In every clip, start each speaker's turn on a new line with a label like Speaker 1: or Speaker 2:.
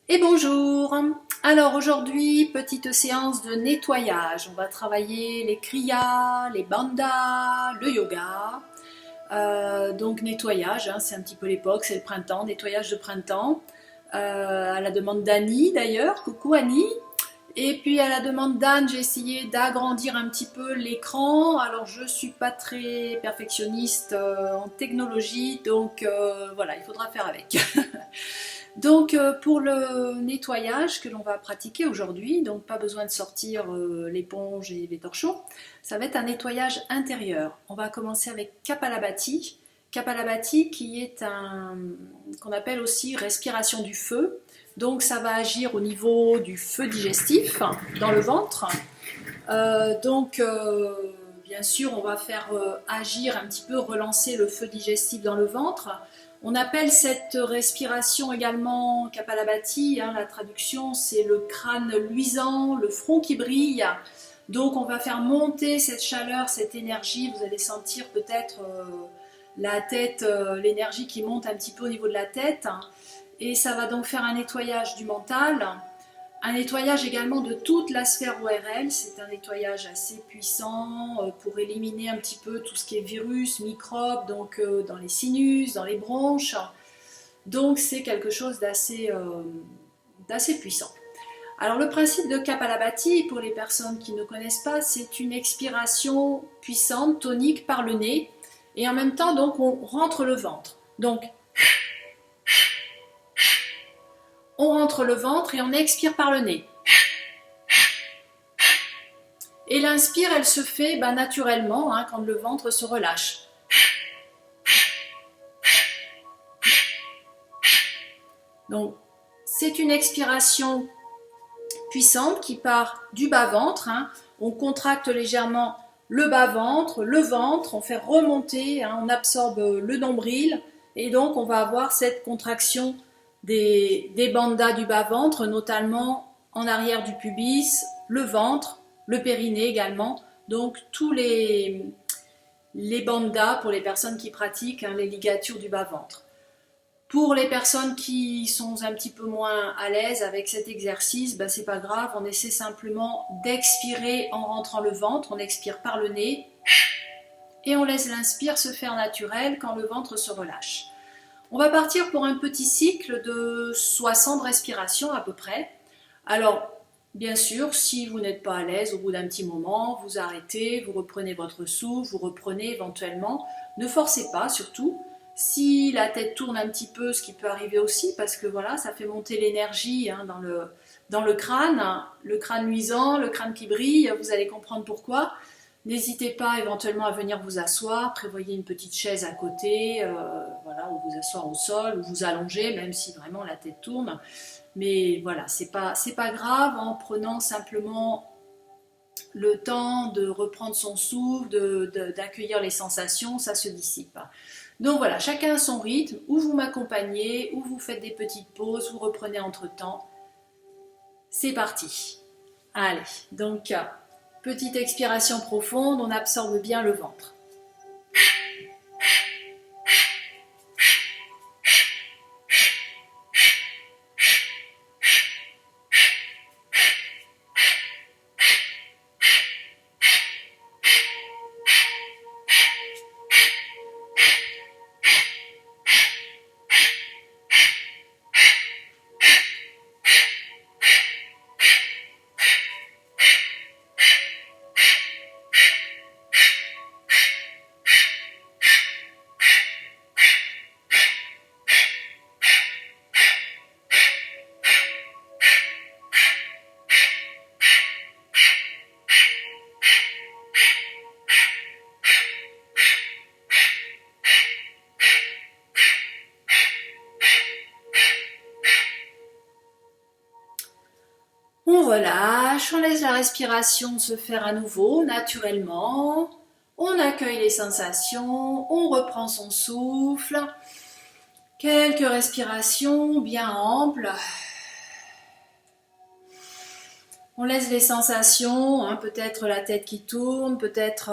Speaker 1: Et bonjour. Alors aujourd'hui, petite séance de nettoyage. On va travailler les kriyas, les bandhas, le yoga. Donc nettoyage, hein, c'est un petit peu l'époque, c'est le printemps, nettoyage de printemps. À la demande d'Annie d'ailleurs, coucou Annie. Et puis à la demande d'Anne, j'ai essayé d'agrandir un petit peu l'écran. Alors je suis pas très perfectionniste en technologie, donc voilà, il faudra faire avec. Donc pour le nettoyage que l'on va pratiquer aujourd'hui, donc pas besoin de sortir l'éponge et les torchons, ça va être un nettoyage intérieur. On va commencer avec Kapalabhati. Kapalabhati qui est un qu'on appelle aussi respiration du feu. Donc ça va agir au niveau du feu digestif dans le ventre. Bien sûr on va faire agir un petit peu, relancer le feu digestif dans le ventre. On appelle cette respiration également Kapalabhati, hein, la traduction c'est le crâne luisant, le front qui brille. Donc on va faire monter cette chaleur, cette énergie, vous allez sentir peut-être la tête, l'énergie qui monte un petit peu au niveau de la tête. Et ça va donc faire un nettoyage du mental, un nettoyage également de toute la sphère ORL. C'est un nettoyage assez puissant pour éliminer un petit peu tout ce qui est virus, microbes, donc dans les sinus, dans les bronches. Donc c'est quelque chose d'assez puissant. Alors le principe de Kapalabhati, pour les personnes qui ne connaissent pas, c'est une expiration puissante, tonique par le nez. Et en même temps, donc, on rentre le ventre. Donc, on rentre le ventre et on expire par le nez. Et l'inspire, elle se fait naturellement hein, quand le ventre se relâche. Donc, c'est une expiration puissante qui part du bas-ventre. Hein. On contracte légèrement le bas-ventre, le ventre, on fait remonter, hein, on absorbe le nombril. Et donc, on va avoir cette contraction des bandhas du bas-ventre, notamment en arrière du pubis, le ventre, le périnée également. Donc, tous les bandhas pour les personnes qui pratiquent hein, les ligatures du bas-ventre. Pour les personnes qui sont un petit peu moins à l'aise avec cet exercice, c'est pas grave, on essaie simplement d'expirer en rentrant le ventre, on expire par le nez et on laisse l'inspire se faire naturel quand le ventre se relâche. On va partir pour un petit cycle de 60 respirations à peu près. Alors, bien sûr, si vous n'êtes pas à l'aise au bout d'un petit moment, vous arrêtez, vous reprenez votre souffle, vous reprenez éventuellement. Ne forcez pas surtout. Si la tête tourne un petit peu, ce qui peut arriver aussi, parce que voilà, ça fait monter l'énergie hein, dans le crâne luisant, le crâne qui brille, vous allez comprendre pourquoi. N'hésitez pas éventuellement à venir vous asseoir, prévoyez une petite chaise à côté, voilà, ou vous asseoir au sol, ou vous allonger, même si vraiment la tête tourne. Mais voilà, c'est pas grave en prenant simplement le temps de reprendre son souffle, d'accueillir les sensations, ça se dissipe. Donc voilà, chacun a son rythme, ou vous m'accompagnez, ou vous faites des petites pauses, vous reprenez entre temps. C'est parti. Allez, donc petite expiration profonde, on absorbe bien le ventre. On relâche, on laisse la respiration se faire à nouveau, naturellement. On accueille les sensations, on reprend son souffle. Quelques respirations bien amples. On laisse les sensations, hein, peut-être la tête qui tourne, peut-être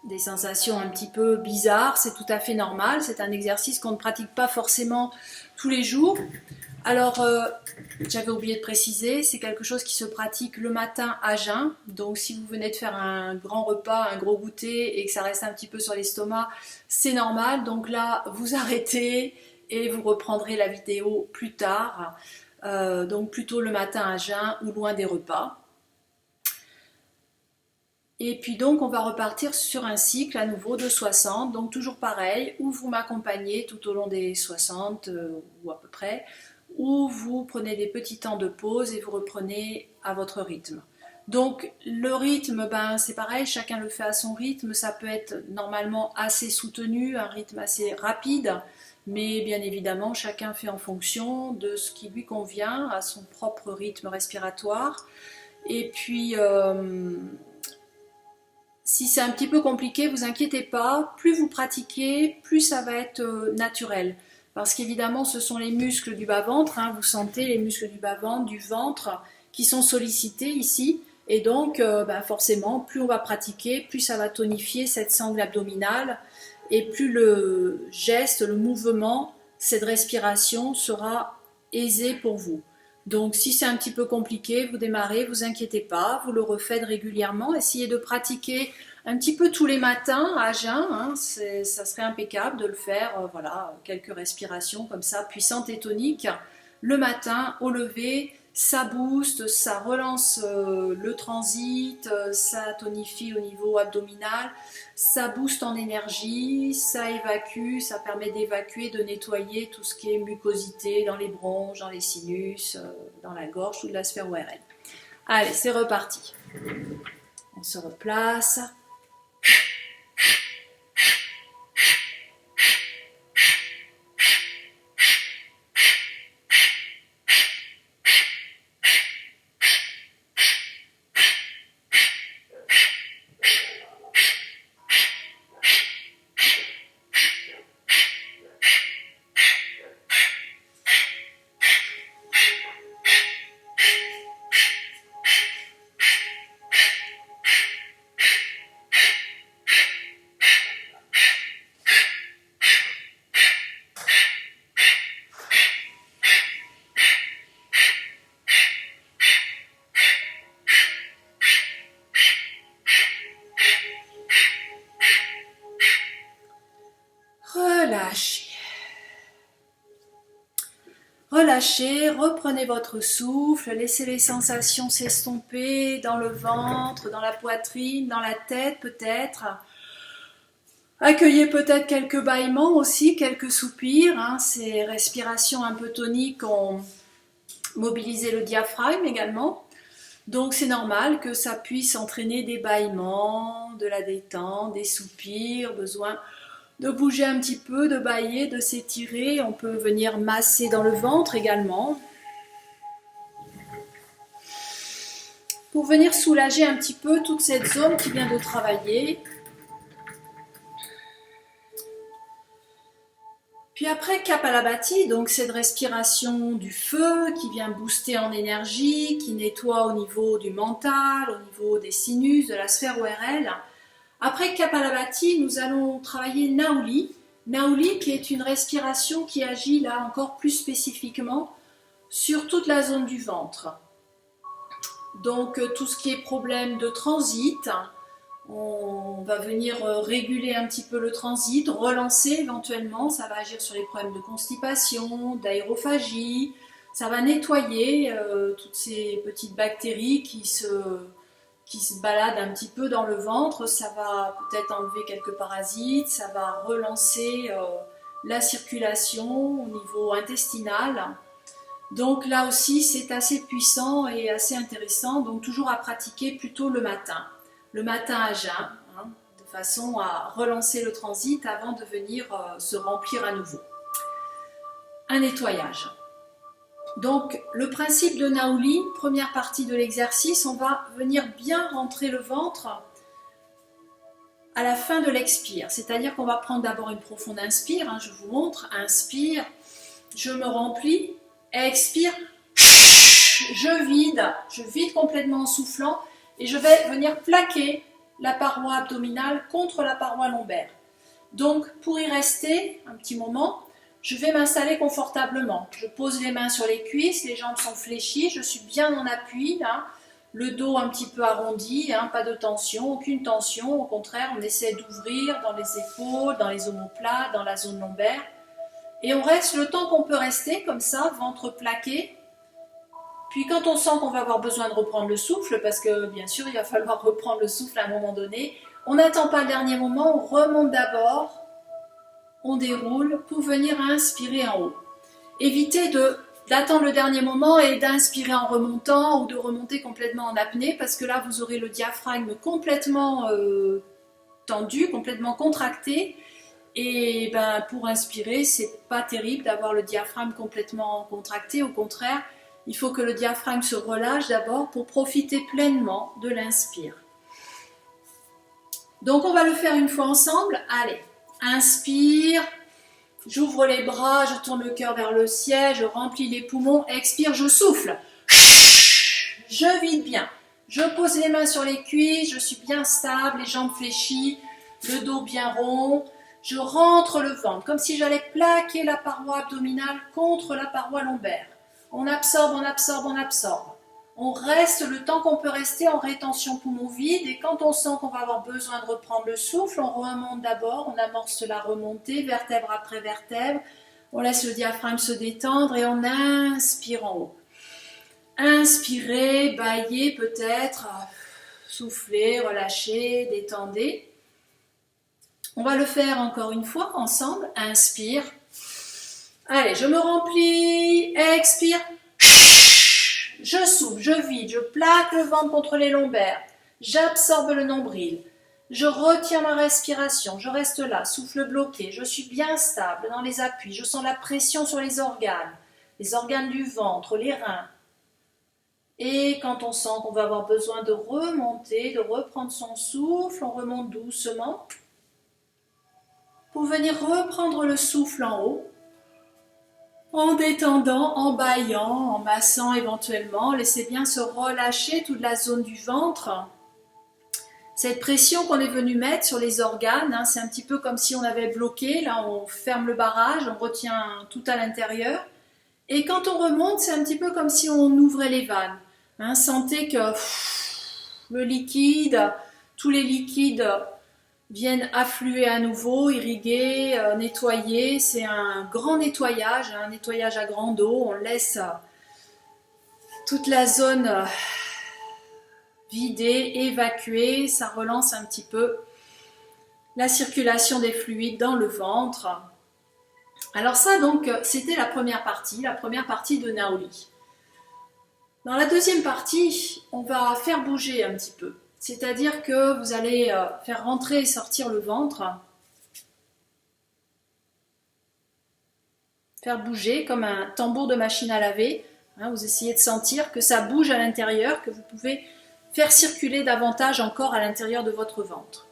Speaker 1: des sensations un petit peu bizarres, c'est tout à fait normal. C'est un exercice qu'on ne pratique pas forcément tous les jours. Alors, j'avais oublié de préciser, c'est quelque chose qui se pratique le matin à jeun. Donc, si vous venez de faire un grand repas, un gros goûter et que ça reste un petit peu sur l'estomac, c'est normal. Donc là, vous arrêtez et vous reprendrez la vidéo plus tard. Donc, plutôt le matin à jeun ou loin des repas. Et puis donc, on va repartir sur un cycle à nouveau de 60. Donc, toujours pareil, où vous m'accompagnez tout au long des 60 ou à peu près, ou vous prenez des petits temps de pause et vous reprenez à votre rythme. Donc le rythme, c'est pareil, chacun le fait à son rythme, ça peut être normalement assez soutenu, un rythme assez rapide, mais bien évidemment chacun fait en fonction de ce qui lui convient, à son propre rythme respiratoire. Et puis si c'est un petit peu compliqué, vous inquiétez pas, plus vous pratiquez, plus ça va être naturel. Parce qu'évidemment, ce sont les muscles du bas-ventre, hein, vous sentez les muscles du bas-ventre, du ventre, qui sont sollicités ici. Et donc, forcément, plus on va pratiquer, plus ça va tonifier cette sangle abdominale. Et plus le geste, le mouvement, cette respiration sera aisé pour vous. Donc, si c'est un petit peu compliqué, vous démarrez, vous inquiétez pas, vous le refaites régulièrement. Essayez de pratiquer un petit peu tous les matins à jeun, hein, ça serait impeccable de le faire, voilà, quelques respirations comme ça, puissantes et toniques. Le matin, au lever, ça booste, ça relance le transit, ça tonifie au niveau abdominal, ça booste en énergie, ça évacue, ça permet d'évacuer, de nettoyer tout ce qui est mucosité dans les bronches, dans les sinus, dans la gorge, toute la sphère ORL. Allez, c'est reparti. On se replace. Relâchez. Relâchez, reprenez votre souffle, laissez les sensations s'estomper dans le ventre, dans la poitrine, dans la tête peut-être. Accueillez peut-être quelques bâillements aussi, quelques soupirs. Hein. Ces respirations un peu toniques ont mobilisé le diaphragme également. Donc c'est normal que ça puisse entraîner des bâillements, de la détente, des soupirs, besoin de bouger un petit peu, de bâiller, de s'étirer. On peut venir masser dans le ventre également. Pour venir soulager un petit peu toute cette zone qui vient de travailler. Puis après, Kapalabhati, donc cette respiration du feu qui vient booster en énergie, qui nettoie au niveau du mental, au niveau des sinus, de la sphère ORL. Après Kapalabhati, nous allons travailler Nauli. Nauli qui est une respiration qui agit là encore plus spécifiquement sur toute la zone du ventre. Donc tout ce qui est problème de transit, on va venir réguler un petit peu le transit, relancer éventuellement, ça va agir sur les problèmes de constipation, d'aérophagie, ça va nettoyer toutes ces petites bactéries qui se baladent un petit peu dans le ventre, ça va peut-être enlever quelques parasites, ça va relancer la circulation au niveau intestinal. Donc là aussi c'est assez puissant et assez intéressant, donc toujours à pratiquer plutôt le matin à jeun, hein, de façon à relancer le transit avant de venir se remplir à nouveau. Un nettoyage. Donc le principe de Nauli, première partie de l'exercice, on va venir bien rentrer le ventre à la fin de l'expire, c'est-à-dire qu'on va prendre d'abord une profonde inspire, hein, je vous montre, inspire, je me remplis, expire, je vide complètement en soufflant et je vais venir plaquer la paroi abdominale contre la paroi lombaire. Donc pour y rester un petit moment, je vais m'installer confortablement. Je pose les mains sur les cuisses, les jambes sont fléchies, je suis bien en appui, là. Le dos un petit peu arrondi, hein, pas de tension, aucune tension. Au contraire, on essaie d'ouvrir dans les épaules, dans les omoplates, dans la zone lombaire. Et on reste le temps qu'on peut rester, comme ça, ventre plaqué. Puis quand on sent qu'on va avoir besoin de reprendre le souffle, parce que bien sûr, il va falloir reprendre le souffle à un moment donné, on n'attend pas le dernier moment, on remonte d'abord, on déroule pour venir inspirer en haut. Évitez d'attendre le dernier moment et d'inspirer en remontant ou de remonter complètement en apnée, parce que là, vous aurez le diaphragme complètement tendu, complètement contracté. Et ben, pour inspirer, c'est pas terrible d'avoir le diaphragme complètement contracté. Au contraire, il faut que le diaphragme se relâche d'abord pour profiter pleinement de l'inspire. Donc, on va le faire une fois ensemble. Allez, inspire. J'ouvre les bras, je tourne le cœur vers le ciel, je remplis les poumons, expire, je souffle. Je vide bien. Je pose les mains sur les cuisses, je suis bien stable, les jambes fléchies, le dos bien rond. Je rentre le ventre, comme si j'allais plaquer la paroi abdominale contre la paroi lombaire. On absorbe, on absorbe, on absorbe. On reste le temps qu'on peut rester en rétention poumon vide, et quand on sent qu'on va avoir besoin de reprendre le souffle, on remonte d'abord, on amorce la remontée, vertèbre après vertèbre, on laisse le diaphragme se détendre et on inspire en haut. Inspirez, baillez peut-être, soufflez, relâchez, détendez. On va le faire encore une fois ensemble, inspire. Allez, je me remplis, expire. Je souffle, je vide, je plaque le ventre contre les lombaires, j'absorbe le nombril, je retiens ma respiration, je reste là, souffle bloqué, je suis bien stable dans les appuis, je sens la pression sur les organes du ventre, les reins. Et quand on sent qu'on va avoir besoin de remonter, de reprendre son souffle, on remonte doucement pour venir reprendre le souffle en haut. En détendant, en bâillant, en massant éventuellement, laissez bien se relâcher toute la zone du ventre. Cette pression qu'on est venu mettre sur les organes, c'est un petit peu comme si on avait bloqué, là on ferme le barrage, on retient tout à l'intérieur. Et quand on remonte, c'est un petit peu comme si on ouvrait les vannes. Sentez que le liquide, tous les liquides viennent affluer à nouveau, irriguer, nettoyer. C'est un grand nettoyage, un nettoyage à grande eau. On laisse toute la zone vidée, évacuée. Ça relance un petit peu la circulation des fluides dans le ventre. Alors ça, donc, c'était la première partie de Naoli. Dans la deuxième partie, on va faire bouger un petit peu. C'est-à-dire que vous allez faire rentrer et sortir le ventre, faire bouger comme un tambour de machine à laver. Vous essayez de sentir que ça bouge à l'intérieur, que vous pouvez faire circuler davantage encore à l'intérieur de votre ventre.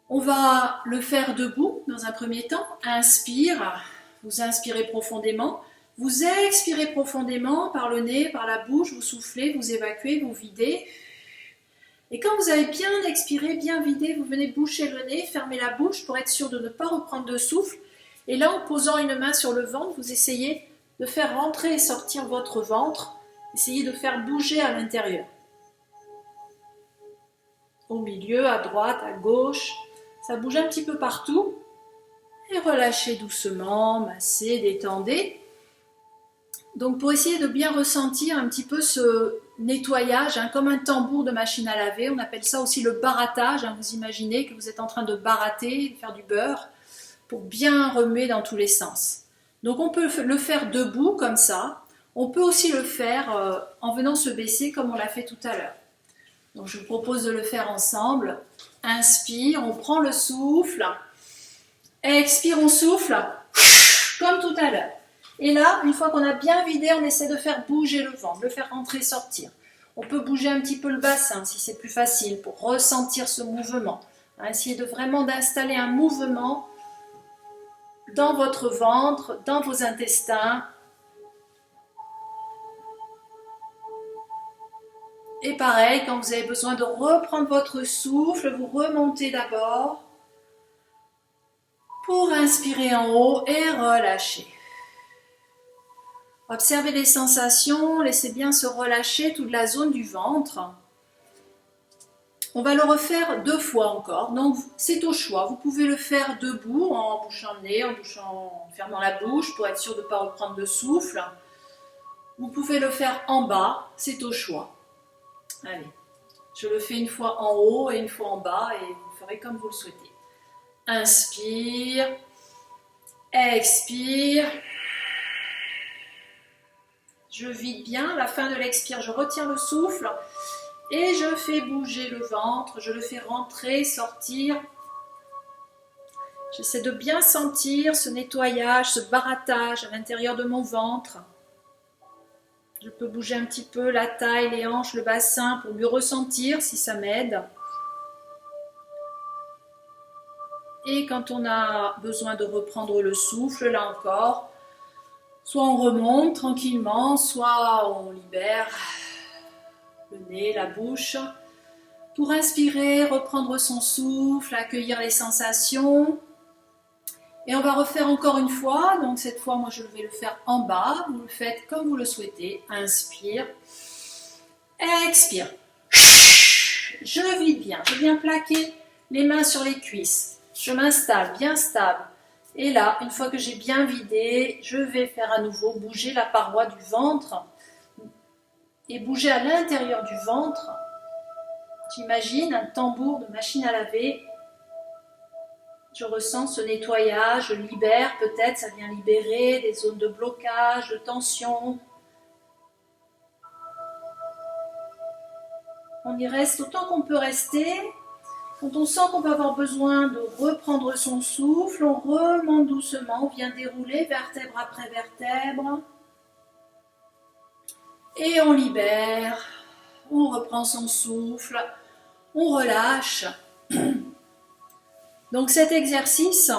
Speaker 1: On va le faire debout dans un premier temps. Inspire, vous inspirez profondément. Vous expirez profondément par le nez, par la bouche, vous soufflez, vous évacuez, vous videz. Et quand vous avez bien expiré, bien vidé, vous venez boucher le nez, fermer la bouche pour être sûr de ne pas reprendre de souffle. Et là, en posant une main sur le ventre, vous essayez de faire rentrer et sortir votre ventre. Essayez de faire bouger à l'intérieur. Au milieu, à droite, à gauche. Ça bouge un petit peu partout. Et relâchez doucement, massez, détendez. Donc pour essayer de bien ressentir un petit peu ce nettoyage, comme un tambour de machine à laver, on appelle ça aussi le barattage. Vous imaginez que vous êtes en train de baratter, de faire du beurre, pour bien remuer dans tous les sens. Donc on peut le faire debout comme ça, on peut aussi le faire en venant se baisser comme on l'a fait tout à l'heure. Donc je vous propose de le faire ensemble. Inspire, on prend le souffle, expire, on souffle, comme tout à l'heure. Et là, une fois qu'on a bien vidé, on essaie de faire bouger le ventre, de le faire rentrer, sortir. On peut bouger un petit peu le bassin si c'est plus facile pour ressentir ce mouvement. Essayez de vraiment d'installer un mouvement dans votre ventre, dans vos intestins. Et pareil, quand vous avez besoin de reprendre votre souffle, vous remontez d'abord. Pour inspirer en haut et relâcher. Observez les sensations, laissez bien se relâcher toute la zone du ventre. On va le refaire 2 fois encore, donc c'est au choix. Vous pouvez le faire debout, en bouchant le nez, en fermant la bouche pour être sûr de ne pas reprendre le souffle. Vous pouvez le faire en bas, c'est au choix. Allez, je le fais une fois en haut et une fois en bas et vous ferez comme vous le souhaitez. Inspire, expire. Je vide bien, à la fin de l'expire, je retire le souffle et je fais bouger le ventre, je le fais rentrer, sortir. J'essaie de bien sentir ce nettoyage, ce barattage à l'intérieur de mon ventre. Je peux bouger un petit peu la taille, les hanches, le bassin pour mieux ressentir si ça m'aide. Et quand on a besoin de reprendre le souffle, là encore, soit on remonte tranquillement, soit on libère le nez, la bouche. Pour inspirer, reprendre son souffle, accueillir les sensations. Et on va refaire encore une fois. Donc cette fois, moi je vais le faire en bas. Vous le faites comme vous le souhaitez. Inspire. Expire. Je vide bien. Je viens plaquer les mains sur les cuisses. Je m'installe bien stable. Et là, une fois que j'ai bien vidé, je vais faire à nouveau bouger la paroi du ventre. Et bouger à l'intérieur du ventre. J'imagine un tambour de machine à laver. Je ressens ce nettoyage, je libère, peut-être ça vient libérer des zones de blocage, de tension. On y reste autant qu'on peut rester. Quand on sent qu'on va avoir besoin de reprendre son souffle, on remonte doucement, on vient dérouler vertèbre après vertèbre. Et on libère, on reprend son souffle, on relâche. Donc cet exercice,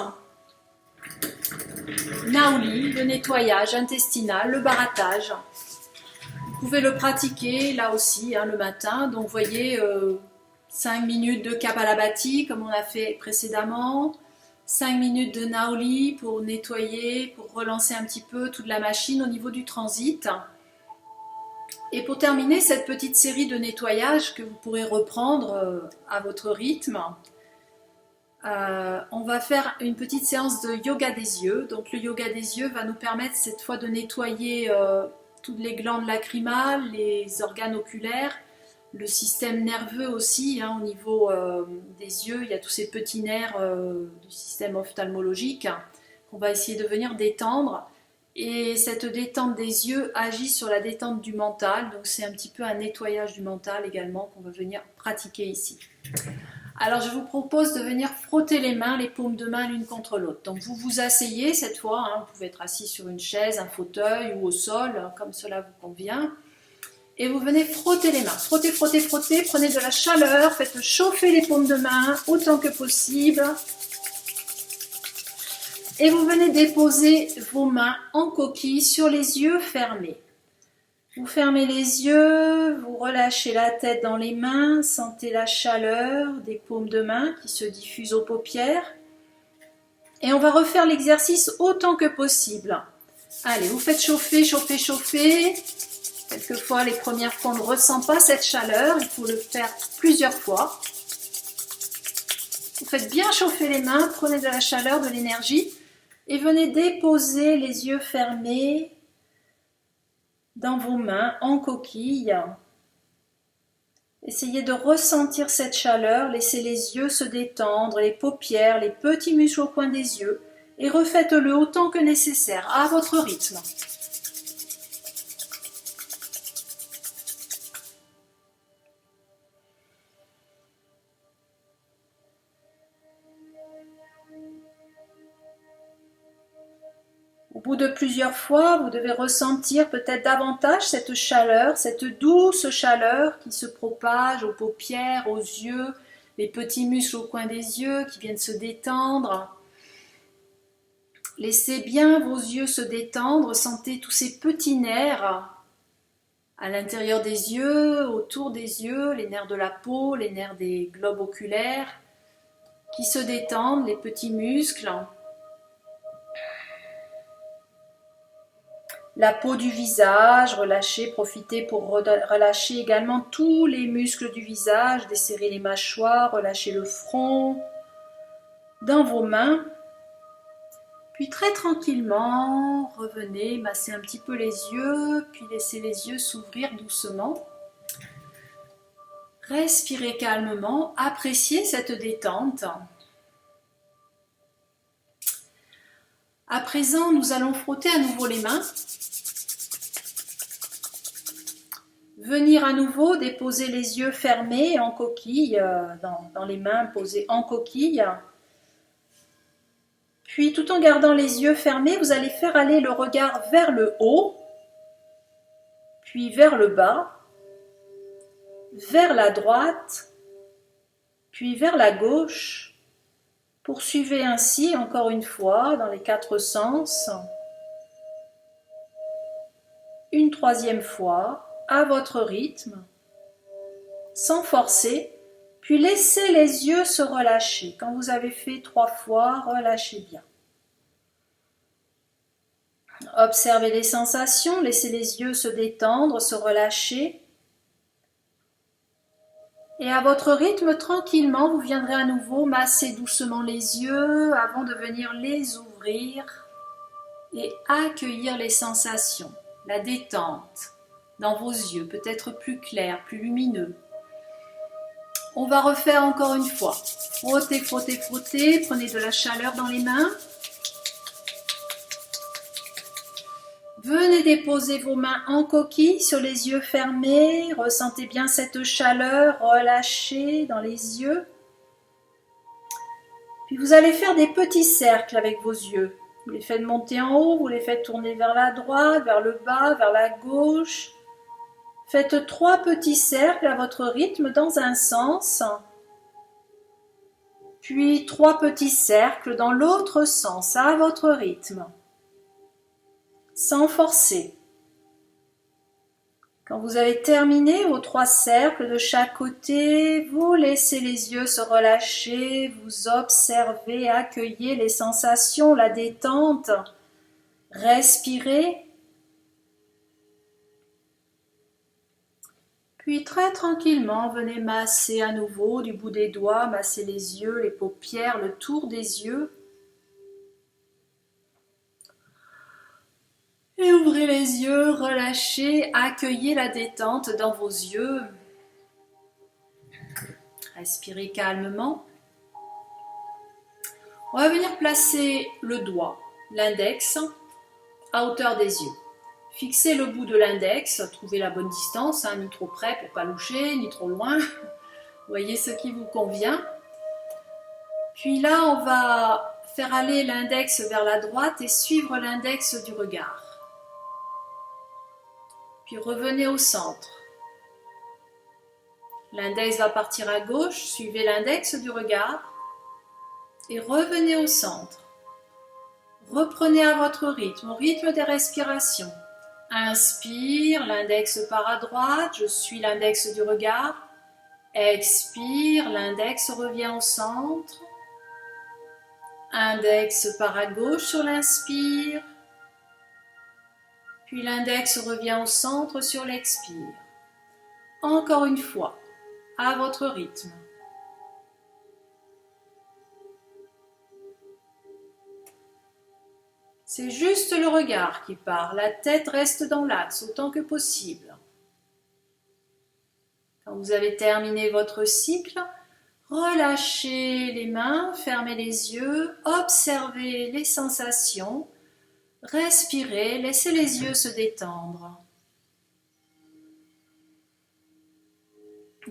Speaker 1: Nauli, le nettoyage intestinal, le barattage, vous pouvez le pratiquer là aussi le matin. Donc vous voyez 5 minutes de Kapalabhati comme on a fait précédemment, 5 minutes de Nauli pour nettoyer, pour relancer un petit peu toute la machine au niveau du transit. Et pour terminer cette petite série de nettoyage que vous pourrez reprendre à votre rythme, on va faire une petite séance de yoga des yeux. Donc le yoga des yeux va nous permettre cette fois de nettoyer toutes les glandes lacrymales, les organes oculaires, le système nerveux aussi, au niveau des yeux. Il y a tous ces petits nerfs du système ophtalmologique qu'on va essayer de venir détendre. Et cette détente des yeux agit sur la détente du mental. Donc c'est un petit peu un nettoyage du mental également qu'on va venir pratiquer ici. Alors je vous propose de venir frotter les mains, les paumes de main l'une contre l'autre. Donc vous vous asseyez cette fois, vous pouvez être assis sur une chaise, un fauteuil ou au sol, comme cela vous convient. Et vous venez frotter les mains. Frottez, frottez, frottez, prenez de la chaleur, faites chauffer les paumes de main autant que possible. Et vous venez déposer vos mains en coquille sur les yeux fermés. Vous fermez les yeux, vous relâchez la tête dans les mains, sentez la chaleur des paumes de main qui se diffusent aux paupières. Et on va refaire l'exercice autant que possible. Allez, vous faites chauffer, chauffer, chauffer. Quelquefois, les premières fois, on ne ressent pas cette chaleur. Il faut le faire plusieurs fois. Vous faites bien chauffer les mains, prenez de la chaleur, de l'énergie. Et venez déposer les yeux fermés dans vos mains en coquille. Essayez de ressentir cette chaleur, laissez les yeux se détendre, les paupières, les petits muscles au coin des yeux et refaites-le autant que nécessaire, à votre rythme. Au bout de plusieurs fois, vous devez ressentir peut-être davantage cette chaleur, cette douce chaleur qui se propage aux paupières, aux yeux, les petits muscles au coin des yeux qui viennent se détendre. Laissez bien vos yeux se détendre, sentez tous ces petits nerfs à l'intérieur des yeux, autour des yeux, les nerfs de la peau, les nerfs des globes oculaires qui se détendent, les petits muscles. la peau du visage, relâchez, profitez pour relâcher également tous les muscles du visage, desserrez les mâchoires, relâchez le front dans vos mains. Puis très tranquillement, revenez, massez un petit peu les yeux, puis laissez les yeux s'ouvrir doucement. Respirez calmement, appréciez cette détente. À présent, nous allons frotter à nouveau les mains. Venir à nouveau déposer les yeux fermés en coquille, dans les mains posées en coquille. Puis tout en gardant les yeux fermés, vous allez faire aller le regard vers le haut, puis vers le bas, vers la droite, puis vers la gauche. Poursuivez ainsi encore une fois dans les 4 sens. Une 3e fois, à votre rythme, sans forcer, puis laissez les yeux se relâcher. Quand vous avez fait 3 fois, relâchez bien. Observez les sensations, laissez les yeux se détendre, se relâcher. Et à votre rythme, tranquillement, vous viendrez à nouveau masser doucement les yeux avant de venir les ouvrir et accueillir les sensations, la détente dans vos yeux, peut-être plus clair, plus lumineux. On va refaire encore une fois. Frottez, frottez, frottez, prenez de la chaleur dans les mains. Venez déposer vos mains en coquille sur les yeux fermés. Ressentez bien cette chaleur, relâchez dans les yeux. Puis vous allez faire des petits cercles avec vos yeux. Vous les faites monter en haut, vous les faites tourner vers la droite, vers le bas, vers la gauche. Faites 3 petits cercles à votre rythme dans un sens. Puis 3 petits cercles dans l'autre sens, à votre rythme. Sans forcer. Quand vous avez terminé vos 3 cercles de chaque côté, vous laissez les yeux se relâcher, vous observez, accueillez les sensations, la détente, respirez. Puis très tranquillement, venez masser à nouveau du bout des doigts, masser les yeux, les paupières, le tour des yeux. Et ouvrez les yeux, relâchez, accueillez la détente dans vos yeux. Respirez calmement. On va venir placer le doigt, l'index, à hauteur des yeux. Fixez le bout de l'index, trouvez la bonne distance, ni trop près pour pas loucher, ni trop loin. Voyez ce qui vous convient. Puis là, on va faire aller l'index vers la droite et suivre l'index du regard. Puis revenez au centre. L'index va partir à gauche, suivez l'index du regard et revenez au centre. Reprenez à votre rythme, au rythme des respirations. Inspire, l'index part à droite, je suis l'index du regard. Expire, l'index revient au centre. Index part à gauche sur l'inspire. Puis l'index revient au centre sur l'expire. Encore une fois, à votre rythme. C'est juste le regard qui part, la tête reste dans l'axe autant que possible. Quand vous avez terminé votre cycle, relâchez les mains, fermez les yeux, observez les sensations, respirez, laissez les yeux se détendre.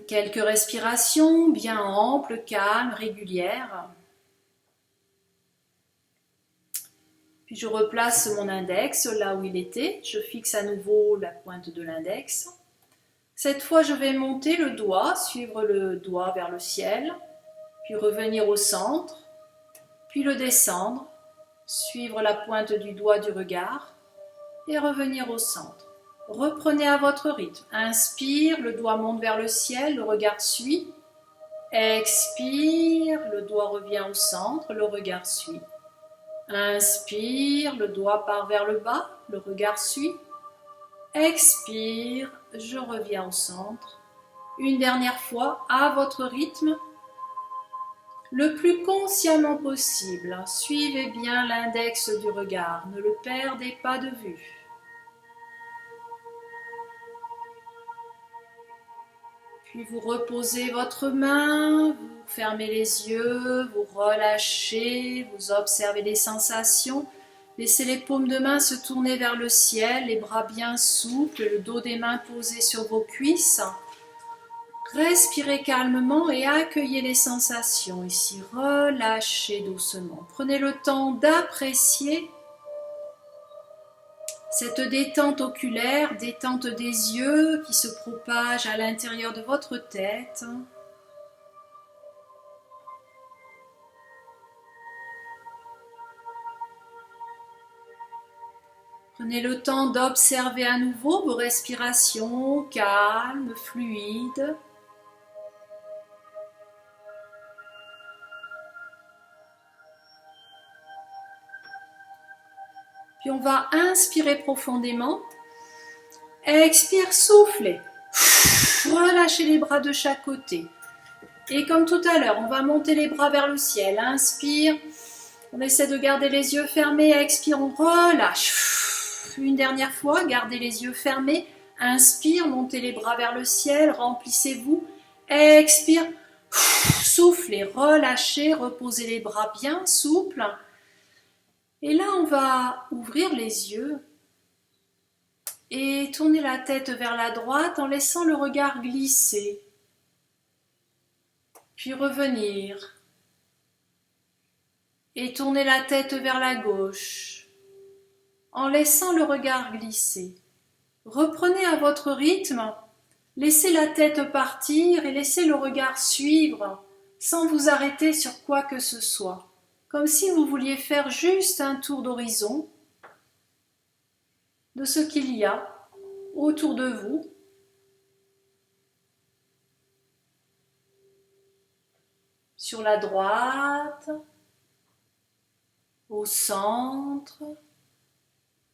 Speaker 1: Quelques respirations bien amples, calmes, régulières. Puis je replace mon index là où il était. Je fixe à nouveau la pointe de l'index. Cette fois, je vais monter le doigt, suivre le doigt vers le ciel, puis revenir au centre, puis le descendre, suivre la pointe du doigt du regard et revenir au centre. Reprenez à votre rythme. Inspire, le doigt monte vers le ciel, le regard suit. Expire, le doigt revient au centre, le regard suit. Inspire, le doigt part vers le bas, le regard suit. Expire, je reviens au centre. Une dernière fois, à votre rythme, le plus consciemment possible. Suivez bien l'index du regard, ne le perdez pas de vue. Puis vous reposez votre main, vous fermez les yeux, vous relâchez, vous observez les sensations. Laissez les paumes de main se tourner vers le ciel, les bras bien souples, le dos des mains posé sur vos cuisses. Respirez calmement et accueillez les sensations ici. Relâchez doucement. Prenez le temps d'apprécier cette détente oculaire, détente des yeux qui se propage à l'intérieur de votre tête. Prenez le temps d'observer à nouveau vos respirations calmes, fluides. Puis on va inspirer profondément. Expire, soufflez. Relâchez les bras de chaque côté. Et comme tout à l'heure, on va monter les bras vers le ciel. Inspire. On essaie de garder les yeux fermés. Expire, on relâche. Une dernière fois, gardez les yeux fermés. Inspire, montez les bras vers le ciel. Remplissez-vous. Expire. Soufflez, relâchez. Reposez les bras bien souples. Et là, on va ouvrir les yeux et tourner la tête vers la droite en laissant le regard glisser. Puis revenir et tourner la tête vers la gauche en laissant le regard glisser. Reprenez à votre rythme, laissez la tête partir et laissez le regard suivre sans vous arrêter sur quoi que ce soit. Comme si vous vouliez faire juste un tour d'horizon de ce qu'il y a autour de vous. Sur la droite, au centre,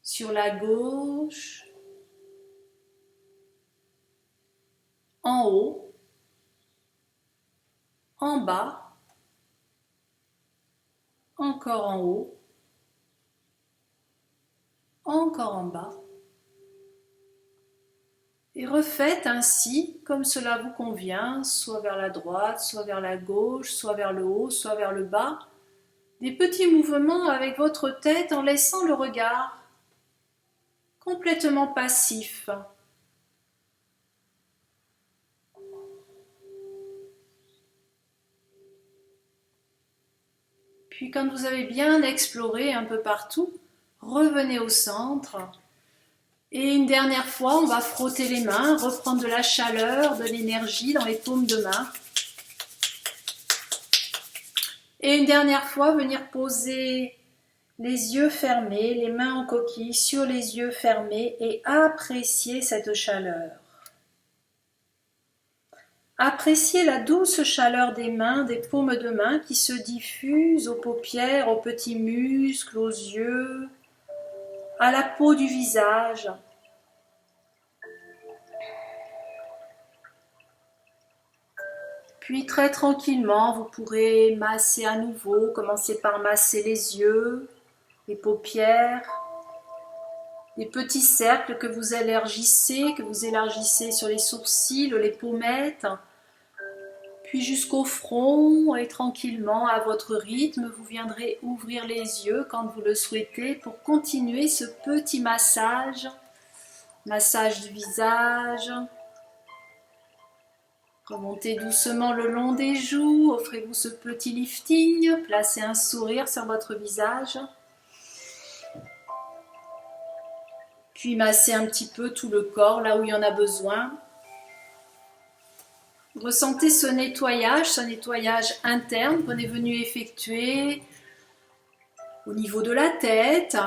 Speaker 1: sur la gauche, en haut, en bas, encore en haut, encore en bas. Et refaites ainsi, comme cela vous convient, soit vers la droite, soit vers la gauche, soit vers le haut, soit vers le bas, des petits mouvements avec votre tête en laissant le regard complètement passif. Puis quand vous avez bien exploré un peu partout, revenez au centre. Et une dernière fois, on va frotter les mains, reprendre de la chaleur, de l'énergie dans les paumes de main. Et une dernière fois, venir poser les yeux fermés, les mains en coquille sur les yeux fermés et apprécier cette chaleur. Appréciez la douce chaleur des mains, des paumes de main qui se diffusent aux paupières, aux petits muscles, aux yeux, à la peau du visage. Puis très tranquillement, vous pourrez masser à nouveau, commencer par masser les yeux, les paupières, des petits cercles que vous élargissez sur les sourcils, les pommettes, puis jusqu'au front et tranquillement, à votre rythme, vous viendrez ouvrir les yeux quand vous le souhaitez pour continuer ce petit massage du visage. Remontez doucement le long des joues, offrez-vous ce petit lifting, placez un sourire sur votre visage. Puis massez un petit peu tout le corps, là où il y en a besoin. Ressentez ce nettoyage interne qu'on est venu effectuer au niveau de la tête,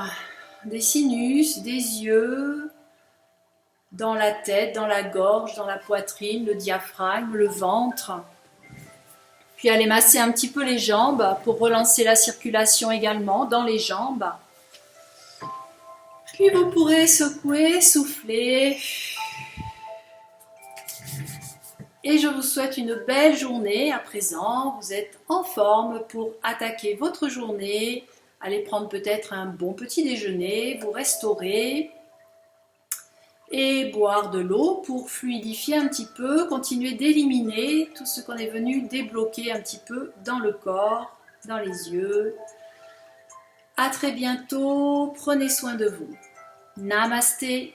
Speaker 1: des sinus, des yeux, dans la tête, dans la gorge, dans la poitrine, le diaphragme, le ventre. Puis Puis allez masser un petit peu les jambes pour relancer la circulation également dans les jambes. Puis vous pourrez secouer, souffler. Et je vous souhaite une belle journée à présent. Vous êtes en forme pour attaquer votre journée. Allez prendre peut-être un bon petit déjeuner, vous restaurer et boire de l'eau pour fluidifier un petit peu, continuer d'éliminer tout ce qu'on est venu débloquer un petit peu dans le corps, dans les yeux. À très bientôt, prenez soin de vous. Namasté.